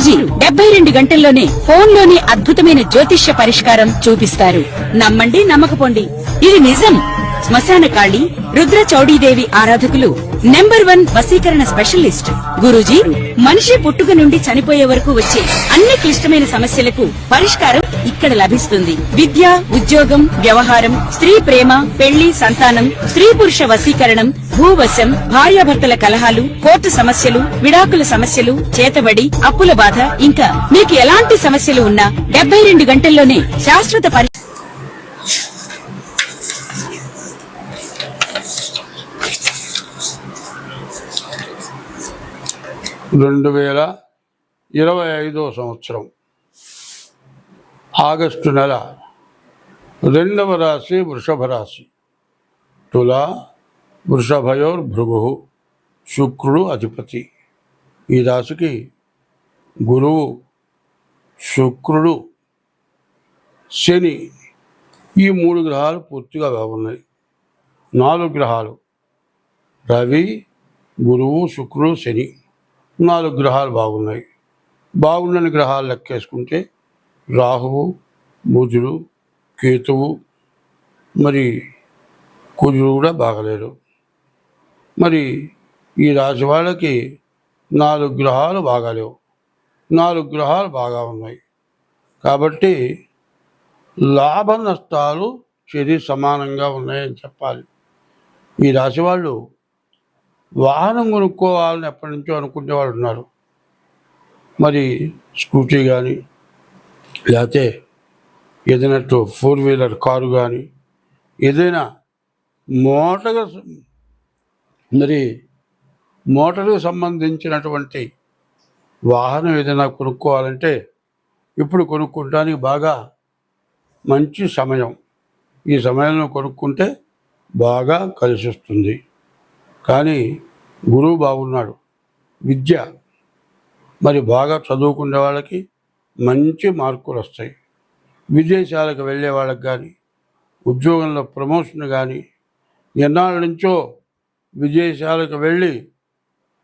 గురూజీ 72 గంటల్లోనే ఫోన్లోని అద్భుతమైన జ్యోతిష్య పరిష్కారం చూపిస్తారు. నమ్మండి, నమ్మకపోండి, ఇది నిజం. శ్మశాన కాళి రుద్ర చౌడీదేవి ఆరాధకులు నంబర్ 1 వశీకరణ స్పెషలిస్ట్. గురూజీ మనిషి పుట్టుక నుండి చనిపోయే వరకు వచ్చే అన్ని క్లిష్టమైన సమస్యలకు పరిష్కారం ఇక్కడ లభిస్తుంది. విద్య, ఉద్యోగం, వ్యవహారం, స్త్రీ ప్రేమ, పెళ్లి, సంతానం, స్త్రీ పురుష వశీకరణం, భూవశం, భార్యాభర్తల కలహాలు, కోర్టు సమస్యలు, విడాకుల సమస్యలు, చేతబడి, అప్పుల బాధ, ఇంకా మీకు ఎలాంటి సమస్యలు ఉన్నా 72 గంటల్లోనే శాశ్వత 2025 సంవత్సరం ఆగస్టు నెల 2వ రాశి వృషభ రాశి. తులా వృషభయోర్భృగు, శుక్రుడు అధిపతి. ఈ రాశికి గురువు, శుక్రుడు, శని ఈ 3 గ్రహాలు పూర్తిగా బాగున్నాయి. 4 గ్రహాలు రవి, గురువు, శుక్రుడు, శని 4 గ్రహాలు బాగున్నాయి. బాగుండని గ్రహాలు లెక్కేసుకుంటే రాహువు, బుధుడు, కేతువు, మరి కుజుడు కూడా బాగలేరు. మరి ఈ రాశి వాళ్ళకి 4 గ్రహాలు బాగాలేవు, 4 గ్రహాలు బాగా ఉన్నాయి. కాబట్టి లాభ నష్టాలు చర్య సమానంగా ఉన్నాయని చెప్పాలి. ఈ రాశి వాళ్ళు వాహనం కొనుక్కోవాలని ఎప్పటి నుంచో అనుకునే వాళ్ళు ఉన్నారు. మరి స్కూటీ కానీ, లేకపోతే ఏదైనా 4 వీలర్ కారు కానీ, ఏదైనా మోటార్కు సంబంధించినటువంటి వాహనం ఏదైనా కొనుక్కోవాలంటే ఇప్పుడు కొనుక్కోవడానికి బాగా మంచి సమయం. ఈ సమయంలో కొనుక్కుంటే బాగా కలిసి వస్తుంది. కానీ గురువు బాగున్నాడు. విద్య మరి బాగా చదువుకునే వాళ్ళకి మంచి మార్కులు వస్తాయి. విదేశాలకు వెళ్ళే వాళ్ళకి కానీ, ఉద్యోగంలో ప్రమోషన్ కానీ, ఎన్నాళ్ళ నుంచో విదేశాలకు వెళ్ళి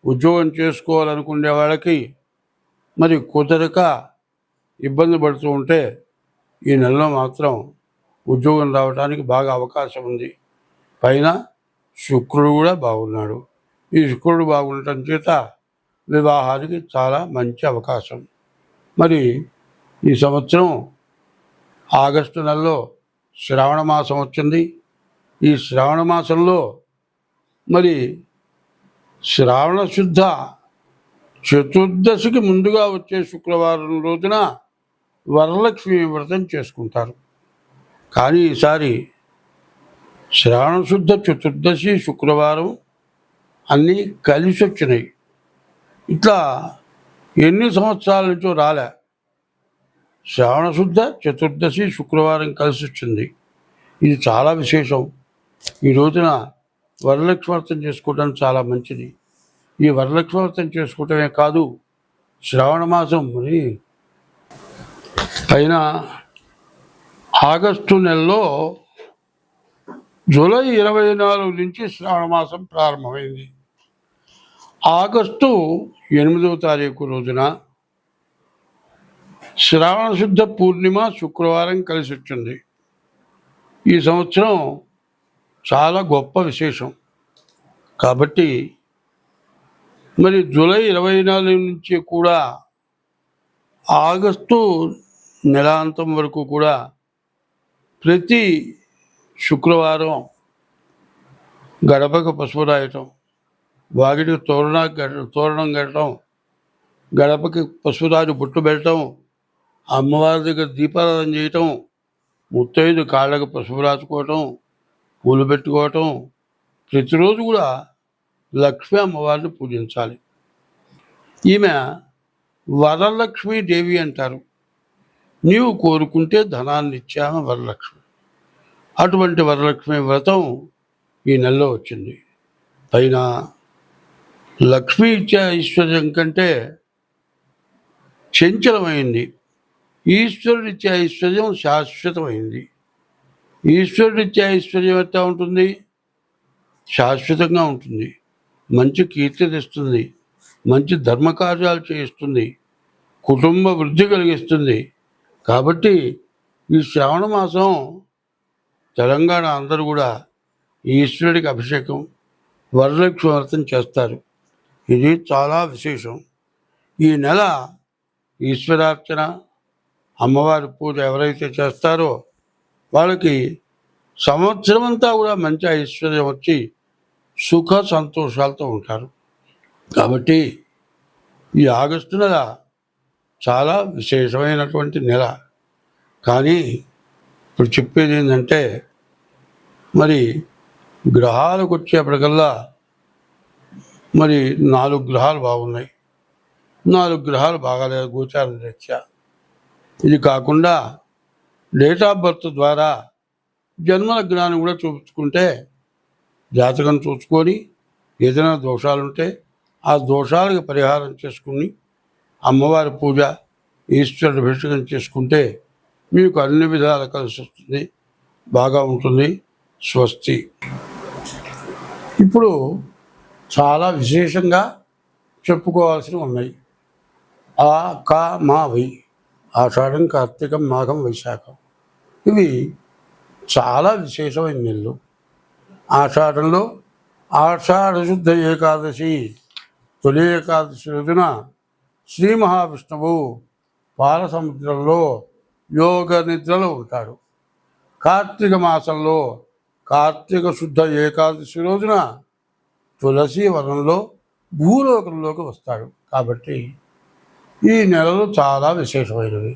ఉద్యోగం చేసుకోవాలనుకునే వాళ్ళకి మరి కుదరక ఇబ్బంది పడుతూ ఉంటే ఈ నెలలో మాత్రం ఉద్యోగం రావడానికి బాగా అవకాశం ఉంది. పైన శుక్రుడు కూడా బాగున్నాడు. ఈ శుక్రుడు బాగుండటం చేత వివాహానికి చాలా మంచి అవకాశం. మరి ఈ సంవత్సరం ఆగస్టు నెలలో శ్రావణ మాసం వచ్చింది. ఈ శ్రావణ మాసంలో మరి శ్రావణ శుద్ధ చతుర్దశికి ముందుగా వచ్చే శుక్రవారం రోజున వరలక్ష్మి వ్రతం చేసుకుంటారు. కానీ ఈసారి శ్రావణ శుద్ధ చతుర్దశి శుక్రవారం అన్నీ కలిసి వచ్చినాయి. ఇట్లా ఎన్ని సంవత్సరాల నుంచో రాలే. శ్రావణ శుద్ధ చతుర్దశి శుక్రవారం కలిసి వచ్చింది. ఇది చాలా విశేషం. ఈ రోజున వరలక్ష్మి వ్రతం చేసుకోవడం చాలా మంచిది. ఈ వరలక్ష్మి వ్రతం చేసుకోవటమే కాదు, శ్రావణ మాసం మరి పైన ఆగస్టు నెలలో జూలై 24 నుంచి శ్రావణ మాసం ప్రారంభమైంది. ఆగస్టు 8వ తారీఖు రోజున శ్రావణ శుద్ధ పూర్ణిమ శుక్రవారం కలిసి వచ్చింది. ఈ సంవత్సరం చాలా గొప్ప విశేషం. కాబట్టి మరి జూలై 24 నుంచి కూడా ఆగస్టు నెలాంతం వరకు కూడా ప్రతి శుక్రవారం గడపకు పసుపు రాయటం, వాకిటికి తోరణం కట్టడం, గడపకి పసుపు రాజు బొట్టు పెట్టడం, అమ్మవారి దగ్గర దీపారాధన చేయటం, ముత్తైదు కాళ్ళకు పసుపు రాసుకోవటం, పూలు పెట్టుకోవటం, ప్రతిరోజు కూడా లక్ష్మీ అమ్మవారిని పూజించాలి. ఈమె వరలక్ష్మీ దేవి అంటారు. నీవు కోరుకుంటే ధనాన్ని ఇచ్చాము వరలక్ష్మి. అటువంటి వరలక్ష్మి వ్రతం ఈ నెలలో వచ్చింది. పైన లక్ష్మీ ఇచ్చే ఐశ్వర్యం కంటే చంచలమైంది. ఈశ్వరుడిచ్చే ఐశ్వర్యం శాశ్వతమైంది. ఈశ్వరుడిచ్చే ఐశ్వర్యం ఎట్లా ఉంటుంది? శాశ్వతంగా ఉంటుంది. మంచి కీర్తి తెస్తుంది, మంచి ధర్మకార్యాలు చేయిస్తుంది. కుటుంబ వృద్ధి కలిగిస్తుంది. కాబట్టి ఈ శ్రావణ మాసం తెలంగాణ అందరూ కూడా ఈశ్వరుడికి అభిషేకం, వరలక్ష్మి వ్రతం చేస్తారు. ఇది చాలా విశేషం. ఈ నెల ఈశ్వరార్చన, అమ్మవారి పూజ ఎవరైతే చేస్తారో వాళ్ళకి సంవత్సరం అంతా కూడా మంచి ఐశ్వర్యం వచ్చి సుఖ సంతోషాలతో ఉంటారు. కాబట్టి ఈ ఆగస్టు నెల చాలా విశేషమైనటువంటి నెల. కానీ ఇప్పుడు చెప్పేది ఏంటంటే, మరి గ్రహాలకు వచ్చేప్పటికల్లా మరి 4 గ్రహాలు బాగున్నాయి, 4 గ్రహాలు బాగాలేదు గోచార రీత్యా. ఇది కాకుండా డేట్ ఆఫ్ బర్త్ ద్వారా జన్మ లగ్నాన్ని కూడా చూపించుకుంటే, జాతకం చూసుకొని ఏదైనా దోషాలుంటే ఆ దోషాలకు పరిహారం చేసుకుని అమ్మవారి పూజ, ఈశ్వరుడు అభిషేకం చేసుకుంటే మీకు అన్ని విధాలు కలిసి వస్తుంది, బాగా ఉంటుంది. స్వస్తి. ఇప్పుడు చాలా విశేషంగా చెప్పుకోవాల్సినవి ఉన్నాయి. ఆ కా మా వై, ఆషాఢం, కార్తీకం, మాఘం, వైశాఖం. ఇవి చాలా విశేషమైన నెలలు. ఆషాఢంలో ఆషాఢ శుద్ధ ఏకాదశి, తొలి ఏకాదశి రోజున శ్రీ మహావిష్ణువు పాల సముద్రంలో యోగ నిద్రలో ఉంటాడు. కార్తీక మాసంలో కార్తీక శుద్ధ ఏకాదశి రోజున తులసి వనంలో భూలోకంలోకి వస్తాడు. కాబట్టి ఈ నెలలు చాలా విశేషమైనవి.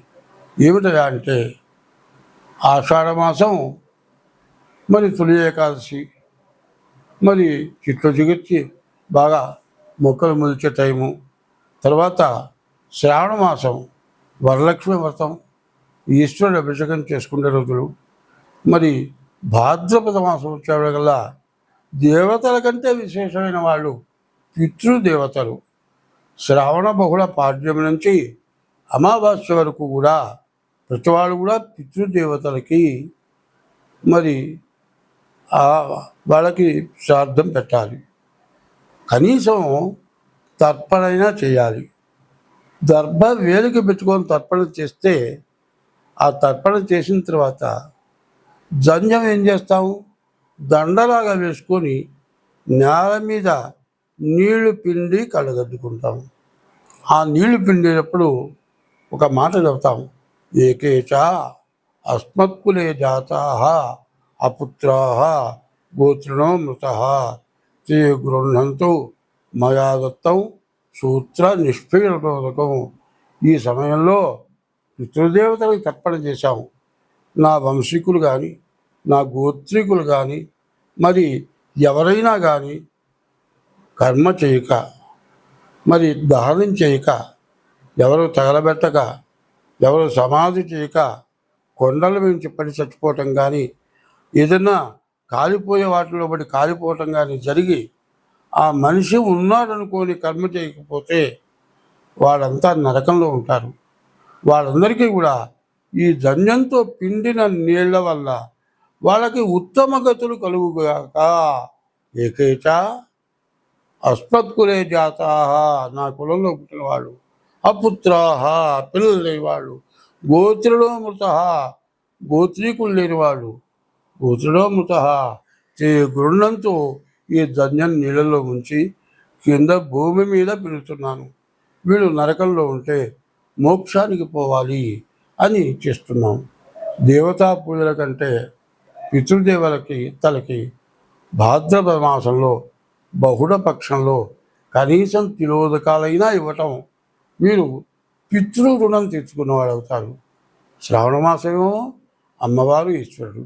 ఏమిటా అంటే ఆషాఢమాసం, మరి తొలి ఏకాదశి, మరి చిట్లు చిగిర్చి బాగా మొక్కలు మొలిచే టైము, తర్వాత శ్రావణ మాసం వరలక్ష్మి వ్రతం, ఈశ్వరుడు అభిషేకం చేసుకునే రోజులు, మరి భాద్రపద మాసం వచ్చేవాళ్ళకల్లా దేవతల కంటే విశేషమైన వాళ్ళు పితృదేవతలు. శ్రావణ బహుళ పాడ్యం నుంచి అమావాస్య వరకు కూడా ప్రతి వాళ్ళు కూడా పితృదేవతలకి మరి వాళ్ళకి శ్రాద్ధం పెట్టాలి. కనీసం తర్పణైనా చేయాలి. దర్భ వేలికి పెట్టుకొని తర్పణ చేస్తే ఆ తర్పణ చేసిన తర్వాత జంజం ఏం చేస్తాము, దండలాగా వేసుకొని నేల మీద నీళ్లు పిండి కళ్ళగద్దుకుంటాము. ఆ నీళ్లు పిండేటప్పుడు ఒక మాట చెబుతాము, ఏకేచ అస్మత్కులే జాతాః అపుత్రాః గోత్రిణో మృతః తే గృహ్ణంతు మయా దత్తం సూత్ర నిష్పీడనోదకం. ఈ సమయంలో పితృదేవతలకు తర్పణ చేశాము. నా వంశీకులు కానీ, నా గోత్రికులు కానీ, మరి ఎవరైనా కానీ కర్మ చేయక, మరి దహనం చేయక, ఎవరు తగలబెట్టక, ఎవరు సమాధి చేయక కొండల నుంచి పడి చచ్చిపోవటం కానీ, ఏదన్నా కాలిపోయే వాటిలో పడి కాలిపోవటం కానీ జరిగి ఆ మనిషి ఉన్నాడనుకోని కర్మ చేయకపోతే వాళ్ళంతా నరకంలో ఉంటారు. వాళ్ళందరికీ కూడా ఈ జన్యంతో పిండిన నీళ్ల వల్ల వాళ్ళకి ఉత్తమ గతులు కలుగుగాక. ఏకైచ అస్మత్కులే జాతాః, నా కులంలో పుట్టిన వాళ్ళు, అపుత్రాః, పిల్లలు లేని వాళ్ళు, గోత్రులో మృతః, గోత్రీకులు లేని వాళ్ళు, గోత్రులో మృతః తే గృహ్ణంతో, ఈ జన్యం నీళ్ళలో ఉంచి కింద భూమి మీద పిలుస్తున్నాను. వీళ్ళు నరకంలో ఉంటే మోక్షానికి పోవాలి అని చేస్తున్నాం. దేవతా పూజల కంటే పితృదేవులకి తలకి భాద్రపద మాసంలో బహుళ పక్షంలో కనీసం తిలోదకాలైనా ఇవ్వటం మీరు పితృ రుణం తెచ్చుకున్నవాడు అవుతారు. శ్రావణ మాసమేమో అమ్మవారు ఈశ్వరుడు,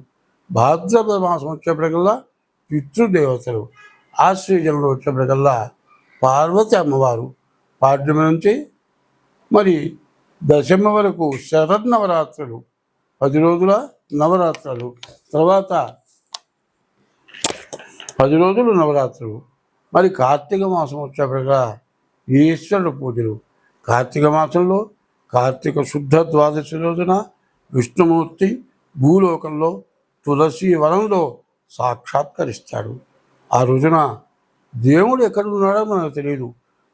భాద్రపద మాసం వచ్చేప్పటికల్లా పితృదేవతలు, ఆశ్వయుజంలో వచ్చేప్పటికల్లా పార్వతి అమ్మవారు. పాడ్యమి నుంచి మరి దశమి వరకు శరన్నవరాత్రులు, 10 రోజుల నవరాత్రులు, తర్వాత 10 రోజులు నవరాత్రులు. మరి కార్తీక మాసం వచ్చేప్పటిగా ఈశ్వరుడు పూజలు. కార్తీక మాసంలో కార్తీక శుద్ధ ద్వాదశి రోజున విష్ణుమూర్తి భూలోకంలో తులసి వనంలో సాక్షాత్కరిస్తాడు. ఆ రోజున దేవుడు ఎక్కడ ఉన్నాడో మనకు తెలియదు.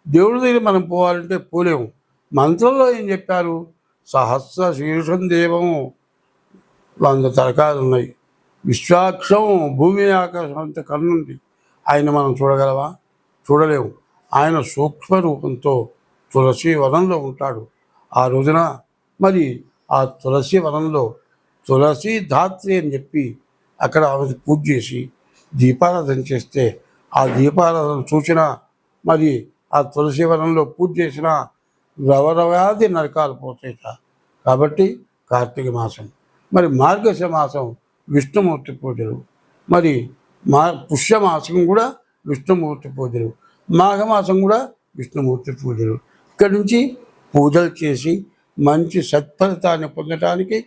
దేవుడి దగ్గర మనం పోవాలంటే పోలేము. మంత్రంలో ఏం చెప్పారు? సహస్ర శీర్షం దేవము, 100 తలకాయలు ఉన్నాయి. విశ్వాక్షం, భూమి ఆకాశం అంత కన్నుంది. ఆయన మనం చూడగలవా? చూడలేము. ఆయన సూక్ష్మ రూపంతో తులసి వనంలో ఉంటాడు. ఆ రోజున మరి ఆ తులసి వనంలో తులసి ధాత్రి అని చెప్పి అక్కడ ఆమె పూజ చేసి దీపారాధన చేస్తే ఆ దీపారాధన చూసిన మరి ఆ తులసి వనంలో పూజ చేసిన రవరవాది నరకాలు పోతాయిట. కాబట్టి కార్తీక మాసం, మరి మార్గశిర మాసం విష్ణుమూర్తి పూజలు, మరి పుష్యమాసం కూడా విష్ణుమూర్తి పూజలు, మాఘమాసం కూడా విష్ణుమూర్తి పూజలు. ఇక్కడి నుంచి పూజలు చేసి మంచి సత్ఫలితాన్ని పొందటానికి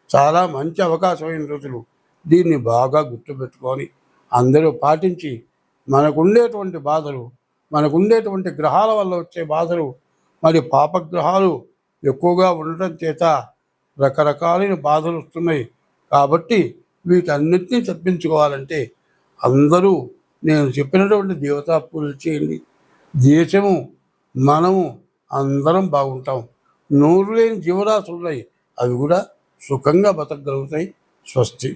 చాలా మంచి అవకాశమైన రోజులు. దీన్ని బాగా గుర్తుపెట్టుకొని అందరూ పాటించి మనకుండేటువంటి బాధలు, మనకుండేటువంటి గ్రహాల వల్ల వచ్చే బాధలు, మరి పాపగ్రహాలు ఎక్కువగా ఉండటం చేత రకరకాలైన బాధలు వస్తున్నాయి. కాబట్టి వీటన్నిటినీ తప్పించుకోవాలంటే అందరూ నేను చెప్పినటువంటి దేవతా పూజలు చేయండి. దేశము, మనము అందరం బాగుంటాం. నోరు లేని జీవరాశులు ఉన్నాయి, అవి కూడా సుఖంగా బతకగలుగుతాయి. స్వస్తి.